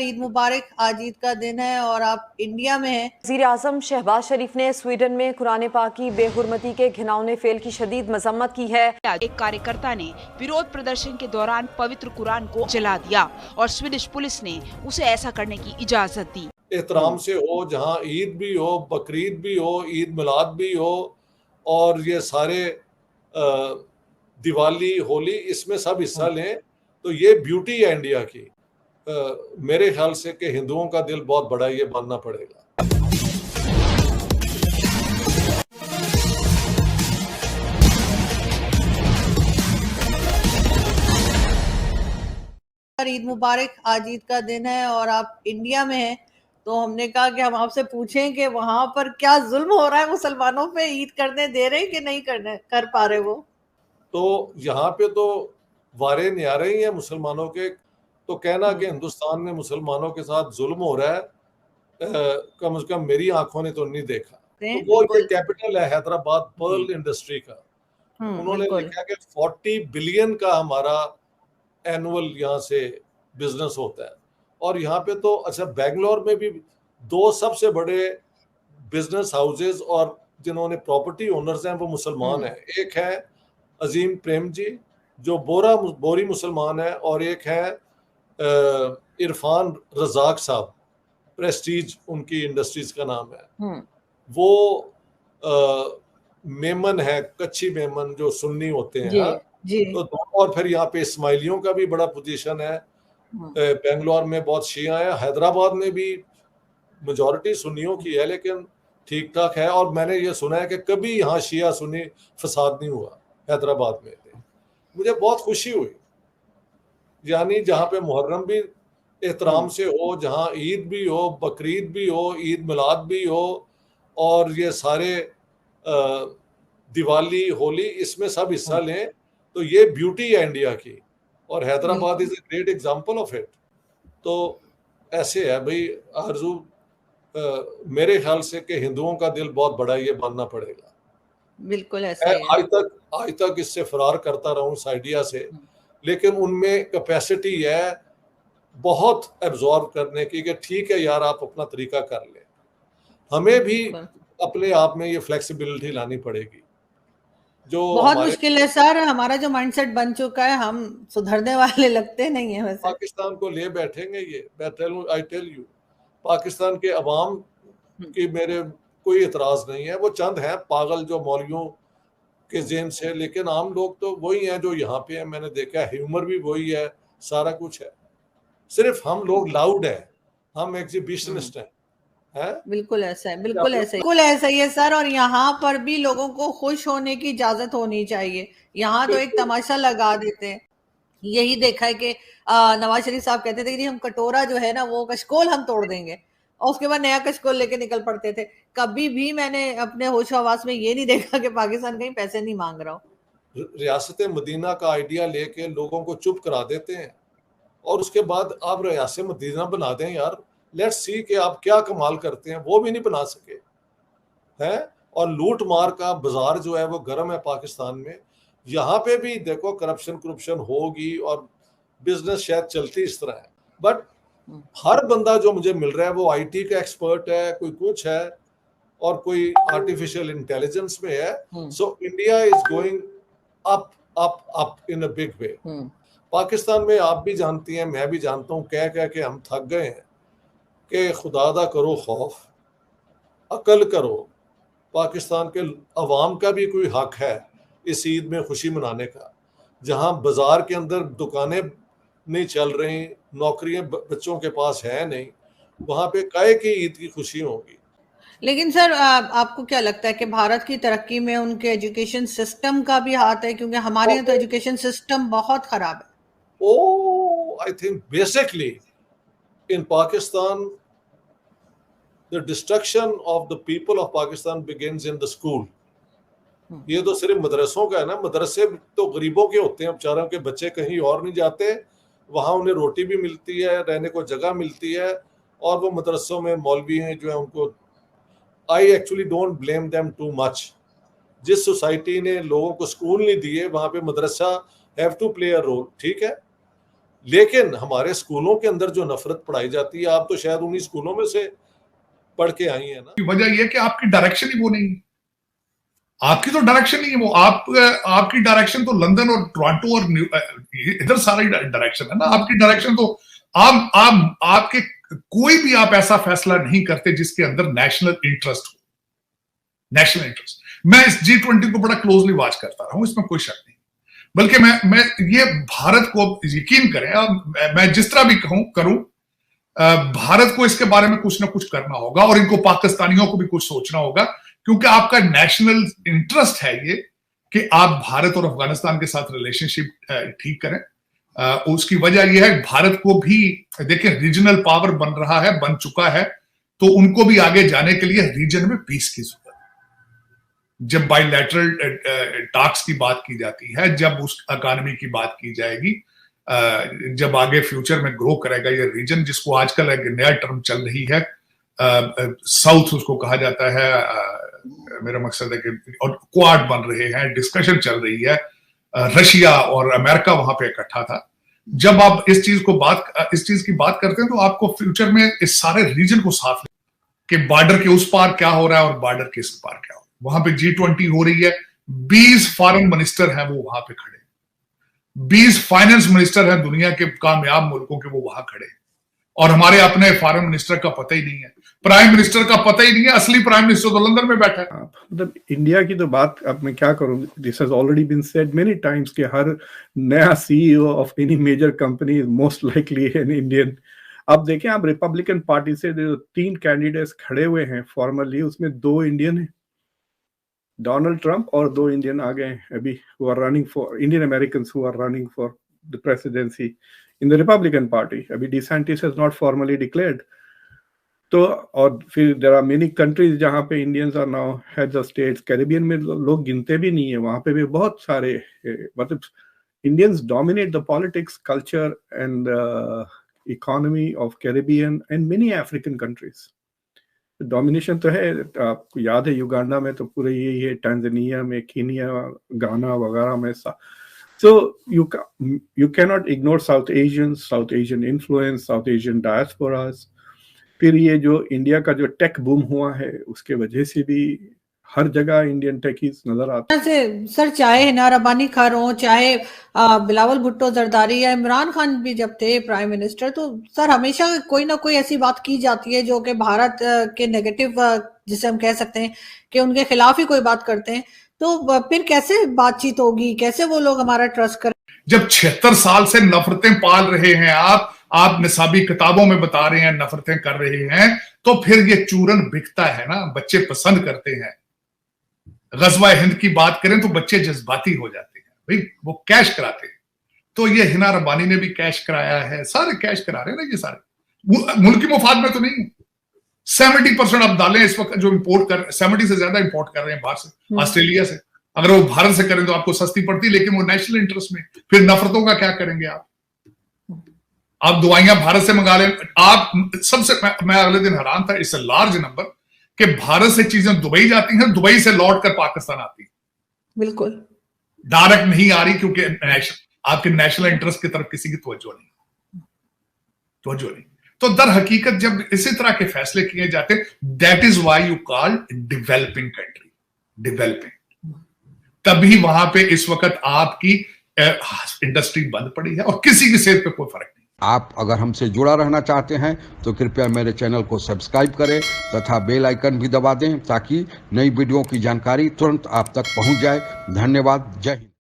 ईद मुबारक। आज ईद का दिन है और आप इंडिया में हैं। वज़ीर आज़म शहबाज शरीफ ने स्वीडन में कुरान पाक की बेहुरमती के घिनौने फेल की शदीद मजम्मत की है। एक कार्यकर्ता ने विरोध प्रदर्शन के दौरान पवित्र कुरान को जला दिया और स्वीडिश पुलिस ने उसे ऐसा करने की इजाजत दी। एहतराम से हो, जहाँ ईद भी हो, बकरीद भी हो, ईद मिलाद भी हो, और ये सारे दिवाली, होली, इसमें सब हिस्सा लें, तो ये ब्यूटी है इंडिया की। मेरे ख्याल से कि हिंदुओं का दिल बहुत बड़ा, ये मानना पड़ेगा। ईद मुबारक। आज ईद का दिन है और आप इंडिया में हैं, तो हमने कहा कि हम आपसे पूछें कि वहां पर क्या जुल्म हो रहा है मुसलमानों पे, ईद करने दे रहे हैं कि नहीं करने कर पा रहे वो। तो यहाँ पे तो वारे न्यारे ही हैं मुसलमानों के। तो कहना कि हिंदुस्तान में मुसलमानों के साथ जुल्म हो रहा है, कम से कम मेरी आंखों ने तो नहीं देखा। तो वो ये कैपिटल है हैदराबाद पर्ल इंडस्ट्री का। उन्होंने लिखा कि 40 बिलियन का हमारा एनुअल यहाँ से बिजनेस होता है। और यहाँ पे तो अच्छा, बेंगलोर में भी दो सबसे बड़े बिजनेस हाउसेस और जिन्होंने प्रॉपर्टी ओनर्स हैं वो मुसलमान हैं। एक है अजीम प्रेम जी जो बोरी मुसलमान है, और एक है इरफान रजाक साहब, प्रेस्टीज उनकी इंडस्ट्रीज का नाम है। वो मेमन है, कच्ची मेमन, जो सुन्नी होते हैं। हाँ, तो और फिर यहाँ पे इस्माइलियों का भी बड़ा पोजीशन है। बेंगलोर में बहुत शिया है, हैदराबाद में भी मेजॉरिटी सुन्नियों की है, लेकिन ठीक ठाक है। और मैंने ये सुना है कि कभी यहाँ शिया सुन्नी फसाद नहीं हुआ हैदराबाद में। मुझे बहुत खुशी हुई, यानी जहाँ पे मुहर्रम भी एहतराम से हो, जहाँ ईद भी हो, बकरीद भी हो, ईद मिलाद भी हो, और ये सारे दिवाली, होली, इसमें सब हिस्सा लें, तो ये ब्यूटी है इंडिया की। और Hyderabad is a great example of it. तो ऐसे है भाई आरजू, मेरे ख्याल से कि हिंदुओं का दिल बहुत बड़ा, ये मानना पड़ेगा। बिल्कुल ऐसा है। आज तक इससे फरार करता रहूं इस आइडिया से, लेकिन उनमें कैपेसिटी है बहुत एब्जॉर्ब करने की कि ठीक है यार, आप अपना तरीका कर ले। हमें भी अपने आप में ये फ्लेक्सिबिलिटी लानी पड़ेगी। जो बहुत मुश्किल है सर, हमारा जो माइंडसेट बन चुका है, हम सुधरने वाले लगते नहीं है। वैसे पाकिस्तान को ले बैठेंगे ये, आई टेल यू, पाकिस्तान के अवाम की मेरे कोई एतराज नहीं है। वो चंद हैं पागल जो मौलवियों के ज़हन से, लेकिन आम लोग तो वही हैं जो यहाँ पे हैं। मैंने देखा है, ह्यूमर भी वही है, सारा कुछ है। सिर्फ हम लोग लाउड है, हम एग्जिबिशनिस्ट हैं। बिल्कुल ऐसा है, बिल्कुल ऐसा ही है सर। और यहाँ पर भी लोगों को खुश होने की इजाजत होनी चाहिए। यहाँ तो एक तमाशा लगा देते हैं। यही देखा है कि नवाज शरीफ साहब कहते थे कि हम कटोरा जो है ना, वो कशकोल हम तोड़ देंगे, और उसके बाद नया कशकोल लेके निकल पड़ते थे। कभी भी मैंने अपने होशो हवास में ये नहीं देखा कि पाकिस्तान कहीं पैसे नहीं मांग रहा हो। रियासत मदीना का आइडिया लेके लोगों को चुप करा देते हैं, और उसके बाद आप रियासत मदीना बना दें यार। लेट्स सी कि आप क्या कमाल करते हैं। वो भी नहीं बना सके हैं। और लूट मार का बाजार जो है वो गर्म है पाकिस्तान में। यहाँ पे भी देखो करप्शन होगी और बिजनेस शायद चलती इस तरह है, बट हर बंदा जो मुझे मिल रहा है वो आईटी का एक्सपर्ट है, कोई कुछ है, और कोई आर्टिफिशियल इंटेलिजेंस में है। So India is going up up up in a big way. Pakistan में आप भी जानती हैं, मैं भी जानता हूँ, कह के हम थक गए हैं कि खुदादा करो खौफ, अकल करो। पाकिस्तान के अवाम का भी कोई हक है इस ईद में खुशी मनाने का। जहां बाजार के अंदर दुकानें नहीं चल रही, नौकरियां बच्चों के पास है नहीं, वहां पे काहे की ईद की खुशी होगी। लेकिन सर आपको क्या लगता है कि भारत की तरक्की में उनके एजुकेशन सिस्टम का भी हाथ है? क्योंकि हमारे यहाँ तो एजुकेशन सिस्टम बहुत खराब है। I think basically in Pakistan the destruction of the people of Pakistan begins in the school। ये तो सिर्फ मदरसों का है ना। मदरसे तो गरीबों के होते हैं, बेचारों के बच्चे कहीं और नहीं जाते, वहाँ उन्हें रोटी भी मिलती है, रहने को जगह मिलती है, और वो मदरसों में मौलवी हैं जो है उनको, I actually don't blame them too much. जिस सोसाइटी ने लोगों को स्कूल नहीं दिए, वहाँ पे मदरसा have to play a role, ठीक है। लेकिन हमारे स्कूलों के अंदर जो नफरत पढ़ाई जाती है, आप तो शायद उन्हीं स्कूलों में से पढ़ के आई है ना। वजह यह कि आपकी डायरेक्शन ही वो नहीं है, आपकी तो डायरेक्शन नहीं है वो। आपकी डायरेक्शन तो लंदन और टोरंटो और इधर सारा डायरेक्शन है ना। आपकी डायरेक्शन तो आपके कोई भी आप ऐसा फैसला नहीं करते जिसके अंदर नेशनल इंटरेस्ट हो। नेशनल इंटरेस्ट, मैं इस G20 को बड़ा क्लोजली वॉच करता रहा हूं, इसमें कोई शक नहीं। बल्कि मैं ये भारत को यकीन करें, मैं जिस तरह भी करूं, भारत को इसके बारे में कुछ ना कुछ करना होगा और इनको पाकिस्तानियों को भी कुछ सोचना होगा, क्योंकि आपका नेशनल इंटरेस्ट है ये कि आप भारत और अफगानिस्तान के साथ रिलेशनशिप ठीक करें। उसकी वजह यह है भारत को भी देखिए रीजनल पावर बन रहा है, बन चुका है, तो उनको भी आगे जाने के लिए रीजन में पीस की जरूरत है। जब बायलैटरल टॉक्स की बात की जाती है, जब उस इकोनॉमी की बात की जाएगी, जब आगे फ्यूचर में ग्रो करेगा ये रीजन, जिसको आजकल एक नया टर्म चल रही है, साउथ उसको कहा जाता है, मेरा मकसद है कि और क्वाड बन रहे हैं, डिस्कशन चल रही है, रशिया और अमेरिका वहां पे इकट्ठा था। जब आप इस चीज की बात करते हैं तो आपको फ्यूचर में इस सारे रीजन को साथ कि बॉर्डर के उस पार क्या हो रहा है और बॉर्डर के इस पार क्या हो रहा है। वहां पे G20 हो रही है, 20 फॉरेन मिनिस्टर हैं वो वहां पे खड़े, 20 फाइनेंस मिनिस्टर हैं दुनिया के कामयाब मुल्कों के, वो वहां खड़े, और हमारे अपने फॉरेन मिनिस्टर का पता ही नहीं है, प्राइम मिनिस्टर का पता ही नहीं है। असली प्राइम मिनिस्टर तो लंदन में बैठा है। मतलब इंडिया की तो बात अब मैं क्या करूं, this has already been said many times कि हर नया CEO of any major company is most likely an Indian. अब देखें, आप रिपब्लिकन पार्टी से जो 3 कैंडिडेट्स खड़े हुए हैं फॉर्मली, उसमें 2 इंडियन हैं, डोनाल्ड ट्रंप, और 2 इंडियन आ गए अभी who are running for Indian Americans who are running for the presidency in the Republican party. अभी DeSantis has not formally declared. तो और फिर देयर आर मेनी कंट्रीज जहां पे Indians are now heads of states. Caribbean में लोग गिनते भी नहीं है, वहां पे भी बहुत सारे, मतलब Indians dominate the politics, culture and economy of Caribbean and many African countries. Domination तो है, आपको याद है युगांडा में तो पूरे यही है, टांजानिया में, कीनिया, गाना वगैरह में। So you cannot ignore South Asian influence, South Asian diasporas. फिर ये जो इंडिया का जो टेक बूम हुआ है उसके वजह से भी हर जगह इंडियन टेकीज नजर आते हैं। सर, चाहे हिना रब्बानी खान हो, चाहे बिलावल भुट्टो जरदारी या इमरान खान भी जब थे प्राइम मिनिस्टर, तो सर हमेशा कोई ना कोई ऐसी बात की जाती है जो कि भारत के नेगेटिव, जिसे हम कह सकते हैं कि उनके खिलाफ ही कोई बात करते हैं। तो फिर कैसे बातचीत होगी, कैसे वो लोग हमारा ट्रस्ट करें? जब 76 साल से नफरतें पाल रहे हैं आप निसाबी किताबों में बता रहे हैं नफरतें कर रहे हैं, तो फिर ये चूरन बिकता है ना, बच्चे पसंद करते हैं। गजवा हिंद की बात करें तो बच्चे जज्बाती हो जाते हैं, भाई वो कैश कराते हैं। तो ये हिना रब्बानी ने भी कैश कराया है, सारे कैश करा रहे हैं ना, ये सारे मुल्की मुफाद में तो नहीं। 70% अब दालें इस वक्त जो इंपोर्ट कर, 70 से ज्यादा इंपोर्ट कर रहे हैं बाहर से, ऑस्ट्रेलिया से। अगर वो भारत से करें तो आपको सस्ती पड़ती, लेकिन वो नेशनल इंटरेस्ट में। फिर नफरतों का क्या करेंगे आप दवाइयां भारत से मंगा लें। आप सबसे, मैं अगले दिन हैरान था, इट्स अ लार्ज नंबर कि भारत से चीजें दुबई जाती हैं, दुबई से लौट कर पाकिस्तान आती है। बिल्कुल डायरेक्ट नहीं आ रही, क्योंकि आपके नेशनल इंटरेस्ट की तरफ किसी की तवज्जो नहीं। तो दर हकीकत जब इसी तरह के फैसले किए जाते, that is why you call developing country developing. तभी वहां पे इस वक्त आपकी इंडस्ट्री बंद पड़ी है और किसी की सेहत पे कोई फर्क नहीं। आप अगर हमसे जुड़ा रहना चाहते हैं तो कृपया मेरे चैनल को सब्सक्राइब करें तथा बेल आइकन भी दबा दें, ताकि नई वीडियो की जानकारी तुरंत आप तक पहुंच जाए। धन्यवाद। जय हिंद।